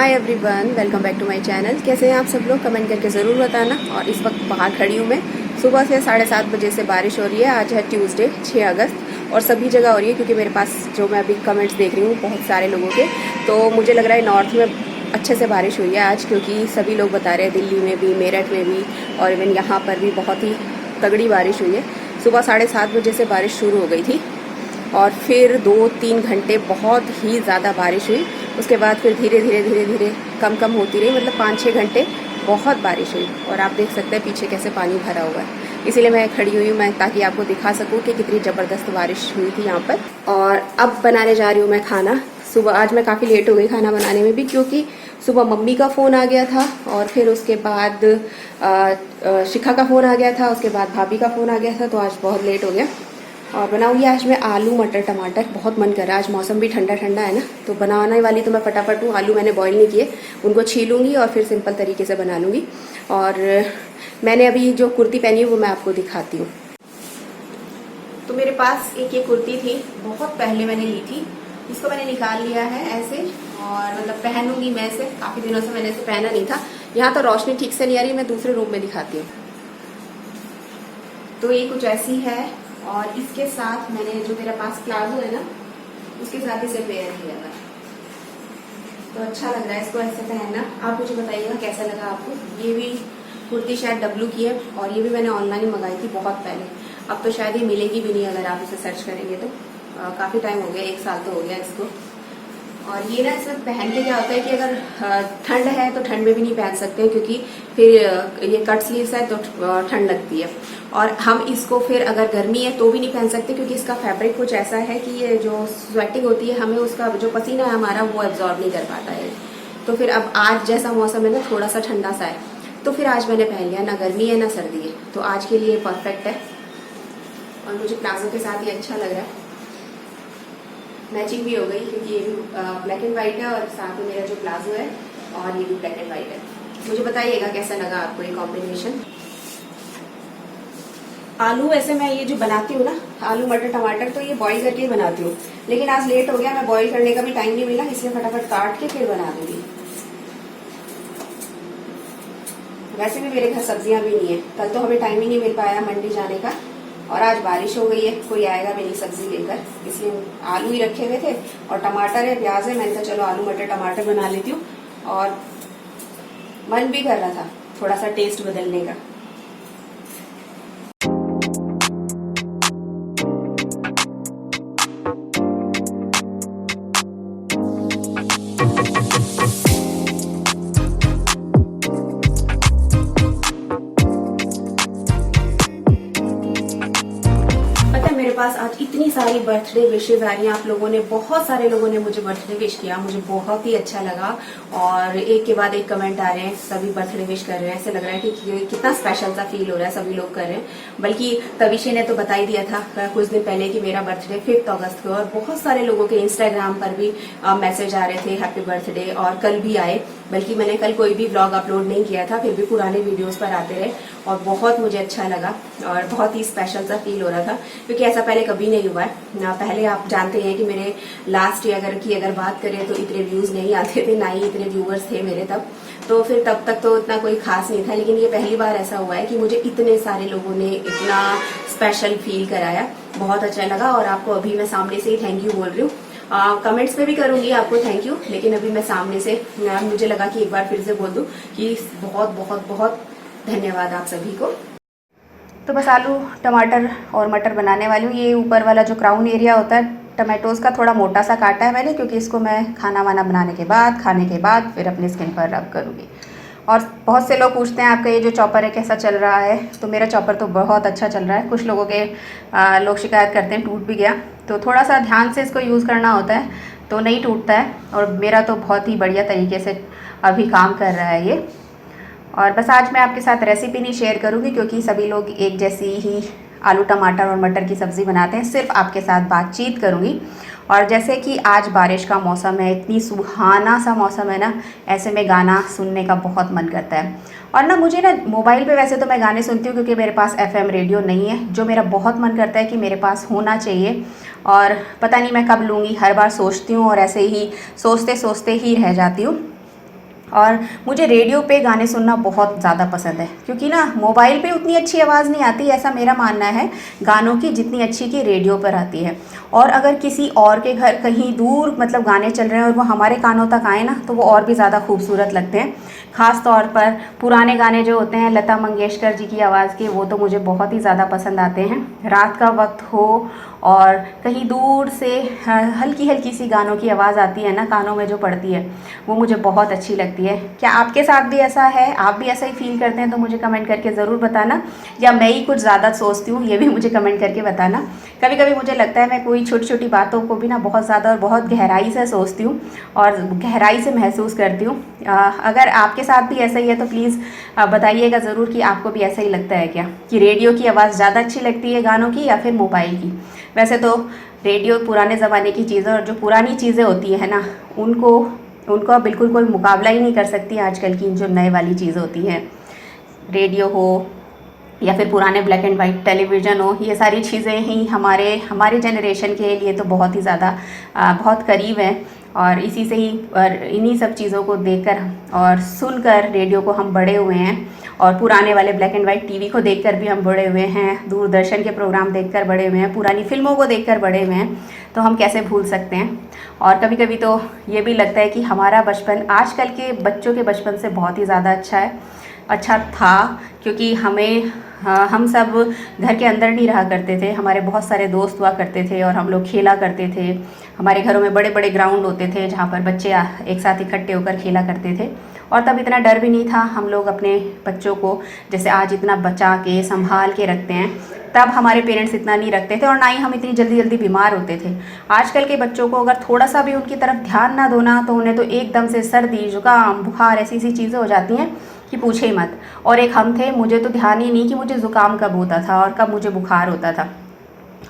Hi everyone, welcome back to my channel. कैसे हैं आप सब लोग? कमेंट करके ज़रूर बताना। और इस वक्त बाहर खड़ी हूँ मैं। सुबह से 7:30 बजे से बारिश हो रही है। आज है ट्यूसडे 6 अगस्त और सभी जगह हो रही है क्योंकि मेरे पास जो मैं अभी कमेंट्स देख रही हूँ बहुत सारे लोगों के, तो मुझे लग रहा है नॉर्थ में अच्छे से बारिश हुई है आज, क्योंकि सभी लोग बता रहे हैं दिल्ली में भी, मेरठ में भी और इवन यहाँ पर भी बहुत ही तगड़ी बारिश हुई है। सुबह 7:30 बजे से बारिश शुरू हो गई थी और फिर 2-3 घंटे बहुत ही ज़्यादा बारिश हुई। उसके बाद फिर धीरे धीरे कम कम होती रही, मतलब 5-6 घंटे बहुत बारिश हुई। और आप देख सकते हैं पीछे कैसे पानी भरा हुआ है। इसीलिए मैं खड़ी हुई हूँ मैं, ताकि आपको दिखा सकूँ कि कितनी ज़बरदस्त बारिश हुई थी यहाँ पर। और अब बनाने जा रही हूँ मैं खाना। सुबह आज मैं काफ़ी लेट हो गई खाना बनाने में भी, क्योंकि सुबह मम्मी का फ़ोन आ गया था और फिर उसके बाद शिखा का फ़ोन आ गया था, उसके बाद भाभी का फ़ोन आ गया था, तो आज बहुत लेट हो गया। और बनाऊंगी आज मैं आलू मटर टमाटर। बहुत मन कर रहा है, आज मौसम भी ठंडा ठंडा है ना, तो बनाने वाली तो मैं फटाफट हूँ। आलू मैंने बॉईल नहीं किए, उनको छीलूंगी और फिर सिंपल तरीके से बना लूँगी। और मैंने अभी जो कुर्ती पहनी है वो मैं आपको दिखाती हूँ। तो मेरे पास एक ये कुर्ती थी, बहुत पहले मैंने ली थी। इसको मैंने निकाल लिया है ऐसे, और मतलब पहनूंगी मैं इसे। काफ़ी दिनों से मैंने इसे पहना नहीं था। यहाँ तो रोशनी ठीक से नहीं आ रही, मैं दूसरे रूम में दिखाती हूँ। तो ये कुछ ऐसी है, और इसके साथ मैंने जो मेरा पास प्लाजो है ना, उसके साथ इसे पेयर किया था। तो अच्छा लग रहा है इसको ऐसे पहनना। आप मुझे बताइएगा कैसा लगा आपको। ये भी कुर्ती शायद डब्लू की है, और ये भी मैंने ऑनलाइन मंगाई थी बहुत पहले। अब तो शायद ये मिलेगी भी नहीं अगर आप इसे सर्च करेंगे तो। काफ़ी टाइम हो गया, 1 साल तो हो गया इसको। और ये ना इसमें पहन के क्या होता है कि अगर ठंड है तो ठंड में भी नहीं पहन सकते, क्योंकि फिर ये कट स्लीव्स है तो ठंड लगती है। और हम इसको फिर अगर गर्मी है तो भी नहीं पहन सकते, क्योंकि इसका फैब्रिक कुछ ऐसा है कि ये जो स्वेटिंग होती है, हमें उसका जो पसीना है हमारा वो एब्जॉर्ब नहीं कर पाता है। तो फिर अब आज जैसा मौसम है ना, थोड़ा सा ठंडा सा है, तो फिर आज मैंने पहन लिया। ना गर्मी है ना सर्दी है, तो आज के लिए परफेक्ट है। और मुझे प्लाजो के साथ ये अच्छा लग रहा है, मैचिंग भी हो गई, क्योंकि ये भी ब्लैक एंड व्हाइट है और साथ में मेरा जो प्लाजो है और ये भी ब्लैक एंड व्हाइट है। मुझे बताइएगा कैसा लगा आपको ये कॉम्बिनेशन। आलू वैसे मैं ये जो बनाती हूँ ना, आलू मटर टमाटर, तो ये बॉईल करके ही बनाती हूँ, लेकिन आज लेट हो गया, मैं बॉईल करने का भी टाइम नहीं मिला, इसलिए फटाफट काट के फिर बना दूंगी। वैसे भी मेरे घर सब्जियां भी नहीं है, कल तो हमें टाइम ही नहीं मिल पाया मंडी जाने का, और आज बारिश हो गई है, कोई आएगा भी नहीं सब्जी लेकर, इसलिए आलू ही रखे हुए थे और टमाटर है, प्याज है। मैंने कहा चलो आलू मटर टमाटर बना लेती हूँ, और मन भी कर रहा था थोड़ा सा टेस्ट बदलने का। मेरे पास आज इतनी सारी बर्थडे विशेज आ रही हैं। आप लोगों ने, बहुत सारे लोगों ने मुझे बर्थडे विश किया, मुझे बहुत ही अच्छा लगा। और एक के बाद एक कमेंट आ रहे हैं, सभी बर्थडे विश कर रहे हैं। ऐसे लग रहा है कि कितना स्पेशल सा फील हो रहा है, सभी लोग कर रहे हैं। बल्कि तविशी ने तो बता ही दिया था कुछ दिन पहले कि मेरा बर्थडे 5 अगस्त को, और बहुत सारे लोगों के इंस्टाग्राम पर भी मैसेज आ रहे थे हैप्पी बर्थडे, और कल भी आए। बल्कि मैंने कल कोई भी व्लॉग अपलोड नहीं किया था, फिर भी पुराने वीडियोस पर आते रहे, और बहुत मुझे अच्छा लगा और बहुत ही स्पेशल सा फील हो रहा था, क्योंकि ऐसा पहले कभी नहीं हुआ है ना। पहले आप जानते हैं कि मेरे लास्ट ईयर की अगर बात करें तो इतने व्यूज नहीं आते थे, ना ही इतने व्यूअर्स थे मेरे तब। तो फिर तब तक तो इतना कोई खास नहीं था, लेकिन ये पहली बार ऐसा हुआ है कि मुझे इतने सारे लोगों ने इतना स्पेशल फील कराया। बहुत अच्छा लगा, और आपको अभी मैं सामने से ही थैंक यू बोल रही हूँ। कमेंट्स पे भी करूंगी आपको थैंक यू, लेकिन अभी मैं सामने से मुझे लगा कि एक बार फिर से बोल दूं कि बहुत बहुत बहुत धन्यवाद आप सभी को। तो बस आलू टमाटर और मटर बनाने वाली हूँ। ये ऊपर वाला जो क्राउन एरिया होता है टमाटोज़ का, थोड़ा मोटा सा काटा है मैंने, क्योंकि इसको मैं खाना वाना बनाने के बाद, खाने के बाद फिर अपने स्किन पर रब करूँगी। और बहुत से लोग पूछते हैं आपका ये जो चॉपर है कैसा चल रहा है, तो मेरा चॉपर तो बहुत अच्छा चल रहा है। कुछ लोगों के लोग शिकायत करते हैं टूट भी गया, तो थोड़ा सा ध्यान से इसको यूज़ करना होता है, तो नहीं टूटता है। और मेरा तो बहुत ही बढ़िया तरीके से अभी काम कर रहा है ये। और बस आज मैं आपके साथ रेसिपी नहीं शेयर करूँगी, क्योंकि सभी लोग एक जैसी ही आलू टमाटर और मटर की सब्ज़ी बनाते हैं। सिर्फ आपके साथ बातचीत करूँगी। और जैसे कि आज बारिश का मौसम है, इतनी सुहाना सा मौसम है ना, ऐसे में गाना सुनने का बहुत मन करता है। और ना मुझे ना मोबाइल पे वैसे तो मैं गाने सुनती हूँ, क्योंकि मेरे पास FM रेडियो नहीं है, जो मेरा बहुत मन करता है कि मेरे पास होना चाहिए। और पता नहीं मैं कब लूँगी, हर बार सोचती हूँ और ऐसे ही सोचते सोचते ही रह जाती हूँ। और मुझे रेडियो पे गाने सुनना बहुत ज़्यादा पसंद है, क्योंकि ना मोबाइल पे उतनी अच्छी आवाज़ नहीं आती, ऐसा मेरा मानना है गानों की, जितनी अच्छी की रेडियो पर आती है। और अगर किसी और के घर कहीं दूर मतलब गाने चल रहे हैं और वो हमारे कानों तक आए ना, तो वो और भी ज़्यादा खूबसूरत लगते हैं। ख़ास तौर पर पुराने गाने जो होते हैं लता मंगेशकर जी की आवाज़ के, वो तो मुझे बहुत ही ज़्यादा पसंद आते हैं। रात का वक्त हो और कहीं दूर से हल्की हल्की सी गानों की आवाज़ आती है ना कानों में जो पड़ती है, वो मुझे बहुत अच्छी लगती है। क्या आपके साथ भी ऐसा है, आप भी ऐसा ही फील करते हैं? तो मुझे कमेंट करके ज़रूर बताना, या मैं ही कुछ ज़्यादा सोचती हूँ, ये भी मुझे कमेंट करके बताना। कभी कभी मुझे लगता है मैं कोई छोटी छोटी बातों को भी ना बहुत ज़्यादा और बहुत गहराई से सोचती हूँ और गहराई से महसूस करती हूँ। अगर आपके साथ भी ऐसा ही है तो प्लीज़ बताइएगा ज़रूर कि आपको भी ऐसा ही लगता है क्या, कि रेडियो की आवाज़ ज़्यादा अच्छी लगती है गानों की या फिर मोबाइल की। वैसे तो रेडियो पुराने ज़माने की चीज़ें, और जो पुरानी चीज़ें होती है ना, उनका बिल्कुल कोई मुकाबला ही नहीं कर सकती आजकल की जो नए वाली चीज़ होती हैं। रेडियो हो या फिर पुराने ब्लैक एंड वाइट टेलीविज़न हो, ये सारी चीज़ें ही हमारे जनरेशन के लिए तो बहुत ही ज़्यादा बहुत करीब हैं। और इसी से ही और इन्हीं सब चीज़ों को देखकर और सुनकर रेडियो को हम बड़े हुए हैं, और पुराने वाले ब्लैक एंड वाइट टीवी को देखकर भी हम बड़े हुए हैं, दूरदर्शन के प्रोग्राम देखकर बड़े हुए हैं, पुरानी फिल्मों को देखकर बड़े हुए हैं, तो हम कैसे भूल सकते हैं। और कभी कभी तो ये भी लगता है कि हमारा बचपन आजकल के बच्चों के बचपन से बहुत ही ज़्यादा अच्छा था, क्योंकि हम सब घर के अंदर नहीं रहा करते थे, हमारे बहुत सारे दोस्त हुआ करते थे और हम लोग खेला करते थे। हमारे घरों में बड़े बड़े ग्राउंड होते थे जहाँ पर बच्चे एक साथ इकट्ठे होकर खेला करते थे, और तब इतना डर भी नहीं था। हम लोग अपने बच्चों को जैसे आज इतना बचा के संभाल के रखते हैं, तब हमारे पेरेंट्स इतना नहीं रखते थे, और ना ही हम इतनी जल्दी जल्दी बीमार होते थे। आजकल के बच्चों को अगर थोड़ा सा भी उनकी तरफ ध्यान ना दो ना, तो उन्हें तो एकदम से सर्दी जुकाम बुखार ऐसी चीज़ें हो जाती हैं कि पूछे ही मत। और एक हम थे, मुझे तो ध्यान ही नहीं कि मुझे ज़ुकाम कब होता था और कब मुझे बुखार होता था,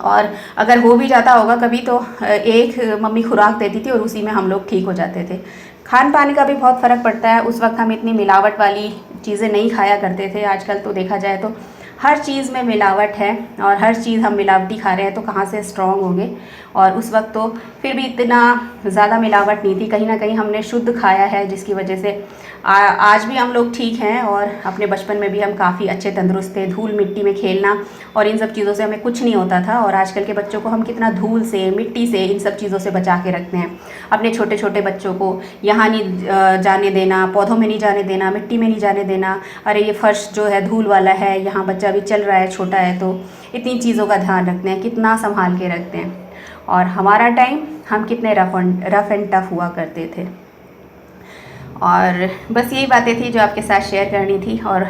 और अगर हो भी जाता होगा कभी तो एक मम्मी खुराक देती थी और उसी में हम लोग ठीक हो जाते थे। खान पान का भी बहुत फ़र्क पड़ता है। उस वक्त हम इतनी मिलावट वाली चीज़ें नहीं खाया करते थे। आजकल तो देखा जाए तो हर चीज़ में मिलावट है, और हर चीज़ हम मिलावटी खा रहे हैं, तो कहाँ से स्ट्रॉन्ग होंगे। और उस वक्त तो फिर भी इतना ज़्यादा मिलावट नहीं थी, कहीं ना कहीं हमने शुद्ध खाया है, जिसकी वजह से आज भी हम लोग ठीक हैं। और अपने बचपन में भी हम काफ़ी अच्छे तंदुरुस्त थे। धूल मिट्टी में खेलना और इन सब चीज़ों से हमें कुछ नहीं होता था, और आजकल के बच्चों को हम कितना धूल से मिट्टी से इन सब चीज़ों से बचा के रखते हैं। अपने छोटे छोटे बच्चों को यहाँ नहीं जाने देना, पौधों में नहीं जाने देना, मिट्टी में नहीं जाने देना, अरे ये फर्श जो है धूल वाला है, यहाँ बच्चा अभी चल रहा है, छोटा है, तो इतनी चीज़ों का ध्यान रखते हैं, कितना संभाल के रखते हैं। और हमारा टाइम हम कितने रफ़ एंड टफ हुआ करते थे। और बस यही बातें थी जो आपके साथ शेयर करनी थी। और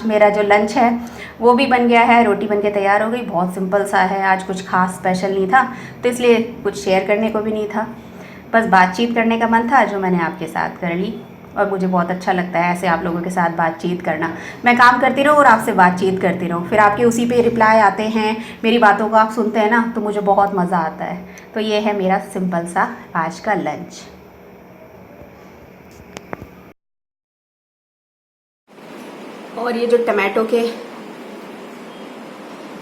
मेरा जो लंच है वो भी बन गया है, रोटी बन के तैयार हो गई। बहुत सिंपल सा है, आज कुछ खास स्पेशल नहीं था, तो इसलिए कुछ शेयर करने को भी नहीं था। बस बातचीत करने का मन था जो मैंने आपके साथ कर ली, और मुझे बहुत अच्छा लगता है ऐसे आप लोगों के साथ बातचीत करना। मैं काम करती रहूँ और आपसे बातचीत करती रहूँ, फिर आपके उसी पे रिप्लाई आते हैं, मेरी बातों को आप सुनते हैं ना, तो मुझे बहुत मज़ा आता है। तो ये है मेरा सिंपल सा आज का लंच। और ये जो टमाटो के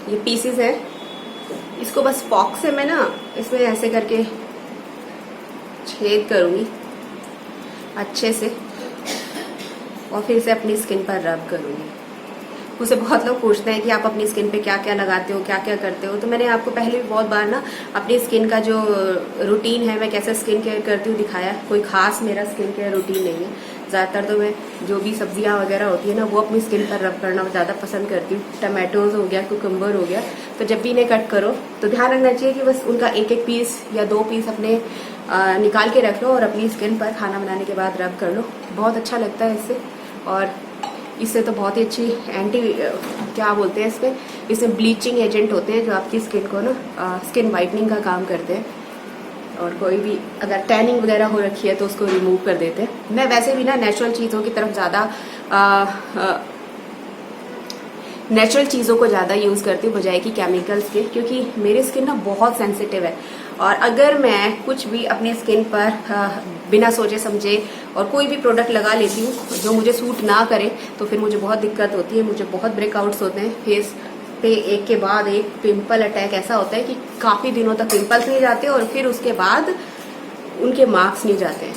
ये पीसेस है, इसको बस फॉक से मैं ना इसमें ऐसे करके छेद करूँगी अच्छे से, और फिर इसे अपनी स्किन पर रब करूँगी। मुझसे बहुत लोग पूछते हैं कि आप अपनी स्किन पे क्या क्या लगाते हो, क्या क्या करते हो। तो मैंने आपको पहले भी बहुत बार ना अपनी स्किन का जो रूटीन है, मैं कैसे स्किन केयर करती हूँ, दिखाया। कोई खास मेरा स्किन केयर रूटीन नहीं है। ज़्यादातर तो मैं जो भी सब्जियां वगैरह होती है ना, वो अपनी स्किन पर रब करना ज़्यादा पसंद करती हूँ। टमाटोज़ हो गया, कुकम्बर हो गया, तो जब भी इन्हें कट करो तो ध्यान रखना चाहिए कि बस उनका एक एक पीस या 2 पीस अपने निकाल के रख लो और अपनी स्किन पर खाना बनाने के बाद रब कर लो। बहुत अच्छा लगता है इससे। और इससे तो बहुत ही अच्छी क्या बोलते हैं इसमें ब्लीचिंग एजेंट होते हैं जो आपकी स्किन को ना स्किन वाइटनिंग का काम करते हैं, और कोई भी अगर टैनिंग वगैरह हो रखी है तो उसको रिमूव कर देते हैं। मैं वैसे भी ना नेचुरल चीज़ों की तरफ ज़्यादा नेचुरल चीज़ों को ज़्यादा यूज़ करती हूँ बजाय कि केमिकल्स के, क्योंकि मेरी स्किन ना बहुत सेंसिटिव है। और अगर मैं कुछ भी अपनी स्किन पर बिना सोचे समझे और कोई भी प्रोडक्ट लगा लेती हूँ जो मुझे सूट ना करे, तो फिर मुझे बहुत दिक्कत होती है। मुझे बहुत ब्रेकआउट्स होते हैं फेस पे, एक के बाद एक पिंपल अटैक ऐसा होता है कि काफ़ी दिनों तक पिंपल्स नहीं जाते और फिर उसके बाद उनके मार्क्स नहीं जाते हैं।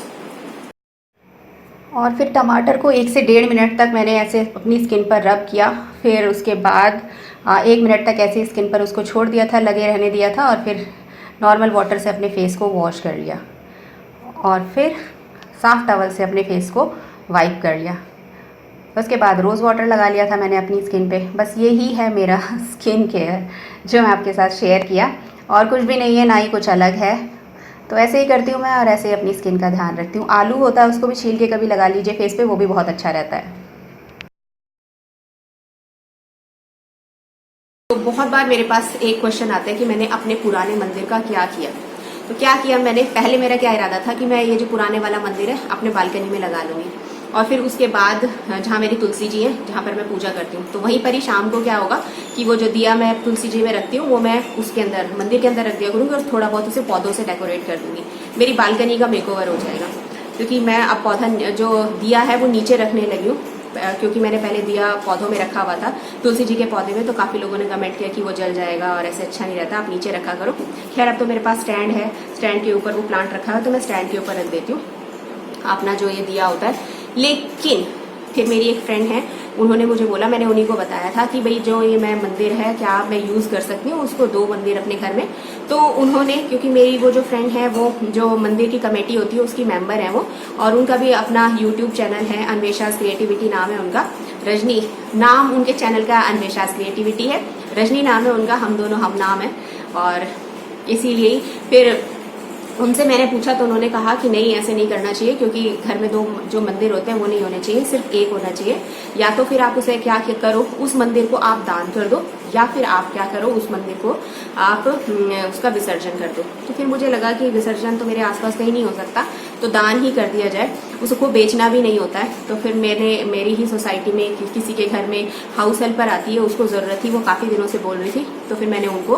और फिर टमाटर को 1 से 1.5 मिनट तक मैंने ऐसे अपनी स्किन पर रब किया। फिर उसके बाद 1 मिनट तक ऐसे स्किन पर उसको छोड़ दिया था, लगे रहने दिया था, और फिर नॉर्मल वाटर से अपने फेस को वॉश कर लिया और फिर साफ़ टॉवल से अपने फेस को वाइप कर लिया। उसके बाद रोज़ वाटर लगा लिया था मैंने अपनी स्किन पे। बस यही है मेरा स्किन केयर जो मैं आपके साथ शेयर किया, और कुछ भी नहीं है, ना ही कुछ अलग है। तो ऐसे ही करती हूँ मैं, और ऐसे ही अपनी स्किन का ध्यान रखती हूँ। आलू होता है, उसको भी छील के कभी लगा लीजिए फेस पे, वो भी बहुत अच्छा रहता है। तो बहुत बार मेरे पास एक क्वेश्चन आता है कि मैंने अपने पुराने मंदिर का क्या किया। तो क्या किया मैंने, पहले मेरा क्या इरादा था कि मैं ये जो पुराने वाला मंदिर है अपने बालकनी में लगा लूँगी, और फिर उसके बाद जहाँ मेरी तुलसी जी है, जहाँ पर मैं पूजा करती हूँ, तो वहीं पर ही शाम को क्या होगा कि वो जो दिया मैं तुलसी जी में रखती हूँ वो मैं उसके अंदर मंदिर के अंदर रख दिया करूँगी, और थोड़ा बहुत उसे पौधों से डेकोरेट कर दूँगी। मेरी बालकनी का मेकओवर हो जाएगा, क्योंकि मैं अब पौधा जो दिया है वो नीचे रखने लगी हूँ, क्योंकि मैंने पहले दिया पौधों में रखा हुआ था तुलसी जी के पौधे में। तो काफ़ी लोगों ने कमेंट किया कि वो जल जाएगा और ऐसे अच्छा नहीं रहता, आप नीचे रखा करो। खैर अब तो मेरे पास स्टैंड है, स्टैंड के ऊपर वो प्लांट रखा है, तो मैं स्टैंड के ऊपर रख देती हूँ अपना जो ये दिया होता है। लेकिन फिर मेरी एक फ्रेंड है, उन्होंने मुझे बोला, मैंने उन्हीं को बताया था कि भाई जो ये मैं मंदिर है क्या मैं यूज़ कर सकती हूँ उसको, 2 मंदिर अपने घर में। तो उन्होंने, क्योंकि मेरी वो जो फ्रेंड है वो जो मंदिर की कमेटी होती है उसकी मेंबर है वो, और उनका भी अपना यूट्यूब चैनल है, अन्वेषास क्रिएटिविटी नाम है उनका। रजनी नाम उनके चैनल का अन्वेषास क्रिएटिविटी है, रजनी नाम है उनका, हम दोनों हम नाम है। और इसीलिए फिर उनसे मैंने पूछा तो उन्होंने कहा कि नहीं, ऐसे नहीं करना चाहिए, क्योंकि घर में 2 जो मंदिर होते हैं वो नहीं होने चाहिए, सिर्फ एक होना चाहिए। या तो फिर आप उसे क्या करो, उस मंदिर को आप दान कर दो, या फिर आप क्या करो, उस मंदिर को आप उसका विसर्जन कर दो। तो फिर मुझे लगा कि विसर्जन तो मेरे आसपास कहीं नहीं हो सकता, तो दान ही कर दिया जाए, उसको बेचना भी नहीं होता है। तो फिर मेरी ही सोसाइटी में किसी के घर में हाउस हेल्पर आती है, उसको ज़रूरत थी, वो काफ़ी दिनों से बोल रही थी, तो फिर मैंने उनको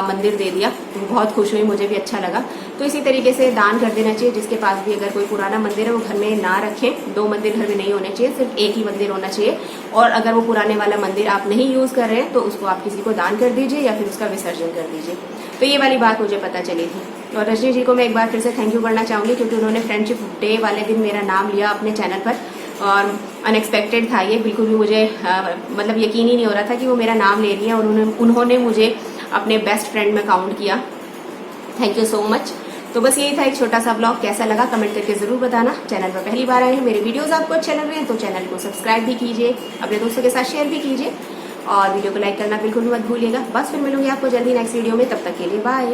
मंदिर दे दिया। वो बहुत खुश हुई, मुझे भी अच्छा लगा। तो इसी तरीके से दान कर देना चाहिए, जिसके पास भी अगर कोई पुराना मंदिर है वो घर में ना रखें। 2 मंदिर घर में नहीं होने चाहिए, सिर्फ एक ही मंदिर होना चाहिए। और अगर वो पुराने वाला मंदिर आप नहीं यूज़ कर रहे हैं तो उसको आप किसी को दान कर दीजिए, या फिर उसका विसर्जन कर दीजिए। तो ये वाली बात मुझे पता चली थी। और रजनी जी को मैं एक बार फिर से थैंक यू करना चाहूँगी, क्योंकि उन्होंने फ्रेंडशिप डे वाले दिन मेरा नाम लिया अपने चैनल पर, और अनएक्सपेक्टेड था ये, बिल्कुल भी मुझे मतलब यकीन ही नहीं हो रहा था कि वो मेरा नाम ले रही है, और उन्होंने मुझे अपने बेस्ट फ्रेंड में काउंट किया। Thank you so much. तो बस यही था एक छोटा सा ब्लॉग, कैसा लगा कमेंट करके जरूर बताना। चैनल पर पहली बार आए हैं, मेरे वीडियोस आपको अच्छे लग रहे हैं तो चैनल को सब्सक्राइब भी कीजिए, अपने दोस्तों के साथ शेयर भी कीजिए, और वीडियो को लाइक करना बिल्कुल भी मत भूलिएगा। बस फिर मिलूंगी आपको जल्दी नेक्स्ट वीडियो में, तब तक के लिए बाय।